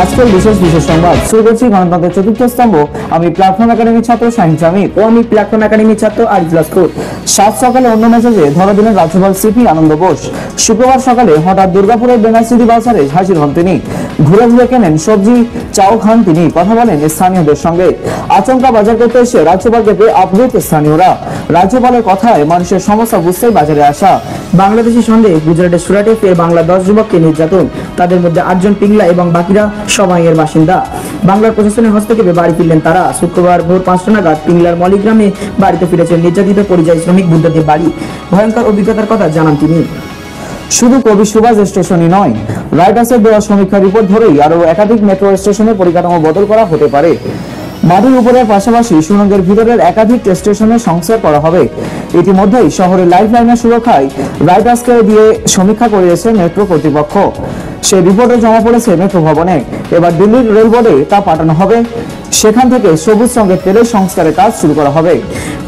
আজকের বিশেষ বিশেষ সংবাদ শুরু করছি গণতন্ত্রের চতুর্থ স্তম্ভ। আমি প্ল্যাটফর্ম একাডেমির ছাত্র শাহিন জামির ও আমি প্ল্যাটফর্ম একাডেমির ছাত্র আরিফুল আসলাম। সাত সকালে অন্য মেসেজে ধরা দিলেন রাজ্যপাল সিপি আনন্দ বোস। শুক্রবার সকালে হঠাৎ দুর্গাপুরের বেনারসিটি বাজারে হাজির হন তিনি। ঘুরে ঘুরে কেনেন সবজি, চাও খান তিনি, কথা বলেন স্থানীয়দের সঙ্গে। আচমকা বাজার করতে এসে রাজ্যপালকে পেয়ে আপ্লুত স্থানীয়রা। রাজ্যপালের কথায় মানুষের সমস্যা বুঝতেই বাজারে আসা। বাংলাদেশি সন্দেহে গুজরাটের সুরাটে ফের বাংলা 10 যুবককে নির্যাতন, তাদের মধ্যে 8 জন পিংলা এবং বাকিরা সবাইয়ের বাসিন্দা। বাংলার প্রশাসনের হস্তক্ষেপে বাড়ি ফিরলেন তারা। শুক্রবার ভোর 5টা নাগাদ পিংলার মলিগ্রামে বাড়িতে ফিরেছেন নির্যাতিত পরিযায়ী শ্রমিক বুদ্ধদেব বাড়ি। ভয়ঙ্কর অভিজ্ঞতার কথা জানান তিনি। শুধু কবি সুভাষ স্টেশনই নয়, রাইটার্সের দেওয়া সমীক্ষা রিপোর্ট ধরেই আরো একাধিক মেট্রো স্টেশনের পরিকাঠামো বদল করা হতে পারে। মাটির উপরের পাশাপাশি সুড়ঙ্গের ভিতরের একাধিক স্টেশনের সংস্কার করা হবে। ইতিমধ্যেই শহরের লাইফ লাইনের সুরক্ষায় রাইটার্সকে দিয়ে সমীক্ষা করিয়েছে মেট্রো কর্তৃপক্ষ। সেই রিপোর্টে জমা পড়েছে মেট্রো ভবনে। এবার দিল্লির রেল বোর্ডে তা পাঠানো হবে। সেখান থেকে সবুজ রঙের তেলের সংস্কারের কাজ শুরু করা হবে।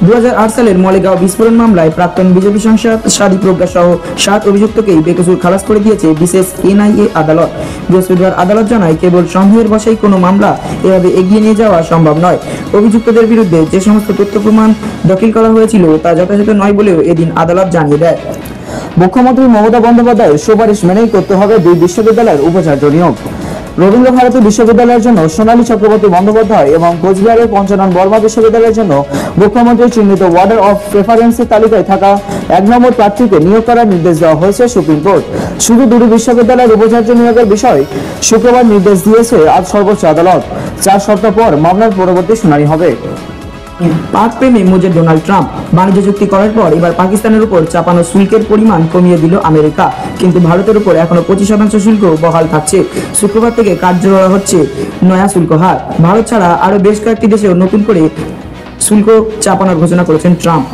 2008 সালের মালেগাঁও বিস্ফোরণ মামলায় প্রাক্তন বিজেপি সাংসদ সাদি প্রজ্ঞা সহ 7 অভিযুক্তকেই বেকসুর খালাস করে দিয়েছে বিশেষ এনআইএ আদালত। বৃহস্পতিবার আদালত জানায়, কেবল সন্দেহের বশেই কোনো মামলা এভাবে এগিয়ে নিয়ে যাওয়া সম্ভব নয়। অভিযুক্তদের বিরুদ্ধে যে সমস্ত তথ্য প্রমাণ দাখিল করা হয়েছিল তা যথাযথ নয় বলেও এদিন আদালত জানিয়ে দেয়। মুখ্যমন্ত্রী মমতা বন্দ্যোপাধ্যায়ের সুপারিশ মেনেই করতে হবে 2 বিশ্ববিদ্যালয়ের উপাচার্য নিয়োগ। রবীন্দ্র ভারতী বিশ্ববিদ্যালয়ের জন্য সোনালী চক্রবর্তী বন্দ্যোপাধ্যায় এবং কোচবিহারের পঞ্চানন বর্মা বিশ্ববিদ্যালয়ের জন্য মুখ্যমন্ত্রী চিহ্নিত ওয়ার্ডার অফ প্রেফারেন্সের তালিকায় থাকা 1 নম্বর প্রার্থীকে নিয়োগ করার নির্দেশ দেওয়া হয়েছে সুপ্রিম কোর্ট। শুধু 2 বিশ্ববিদ্যালয়ের উপাচার্য নিয়োগের বিষয়ে শুক্রবার নির্দেশ দিয়েছে আজ সর্বোচ্চ আদালত। 4 সপ্তাহ পর মামলার পরবর্তী শুনানি হবে। পাক প্রেমে মজে ডোনাল্ড ট্রাম্প। বাণিজ্য চুক্তি করার পর এবার পাকিস্তানের উপর চাপানো শুল্কের পরিমাণ কমিয়ে দিল আমেরিকা, কিন্তু ভারতের উপর এখনো 25% শুল্ক বহাল থাকছে। শুক্রবার থেকে কার্যকর হচ্ছে নয়া শুল্ক হার। ভারত ছাড়া আরো বেশ কয়েকটি দেশেও নতুন করে শুল্ক চাপানোর ঘোষণা করেছেন ট্রাম্প।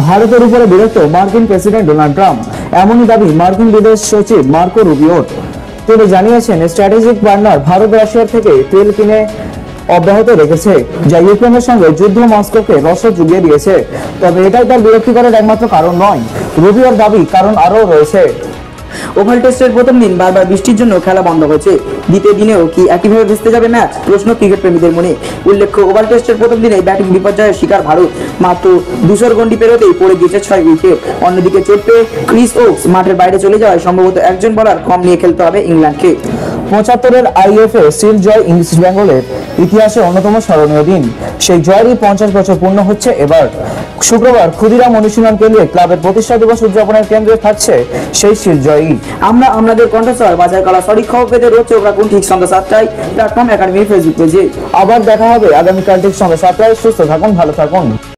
ভারতের উপরে বিরক্ত মার্কিন প্রেসিডেন্ট ডোনাল্ড ট্রাম্প, এমনই দাবি মার্কিন বিদেশ সচিব মার্কো রুবিওর। তিনি জানিয়েছেন, স্ট্র্যাটেজিক পার্টনার ভারত রাশিয়ার থেকে তেল কিনে অব্যাহত রেখেছে, যা ইউক্রেনের সঙ্গে যুদ্ধ মস্কোকে রসদ জুগিয়ে দিয়েছে। তবে এটাই তার বিরক্তি করার একমাত্র কারণ নয়। রুবিওর দাবি কারণ আরও রয়েছে। ওভাল টেস্টের প্রথম দিন বারবার বৃষ্টির জন্য খেলা বন্ধ হয়েছে। দ্বিতীয় দিনেও কি একইভাবে ভেস্তে যাবে ম্যাচ? প্রশ্ন ক্রিকেট প্রেমীদের মনে। উল্লেখ্য, ওভাল টেস্টের প্রথম দিনে ব্যাটিং বিপর্যয়ের শিকার ভারত। মাত্র 200 গন্ডি পেরোতেই পড়ে গিয়েছে 6 উইকেট। অন্যদিকে চোট পেয়ে ক্রিস ওকস মাঠের বাইরে চলে যাওয়ায় সম্ভবত একজন বলার কম নিয়ে খেলতে হবে ইংল্যান্ডকে। 75-এর আইএফএ সিল জয় ইস্ট বেঙ্গলের ইতিহাসে অন্যতম স্মরণীয় দিন। সেই জয়েরই 50 বছর পূর্ণ হচ্ছে এবার। শুক্রবার ক্ষুদিরাম অনুশীলন কেন্দ্রে ক্লাবের প্রতিষ্ঠা দিবস উদযাপনের কেন্দ্রে থাকছে সেই সিল জয়ী। আমরা আপনাদের কণ্ঠস্বর বাজার কলা সঠিক খবর পেতে রোজ চোখ রাখুন ঠিক সন্ধ্যা 7টায় প্ল্যাটফর্ম একাডেমির ফেসবুক পেজে। আবার দেখা হবে আগামীকাল ঠিক সন্ধ্যা 7টায়। সুস্থ থাকুন, ভালো থাকুন।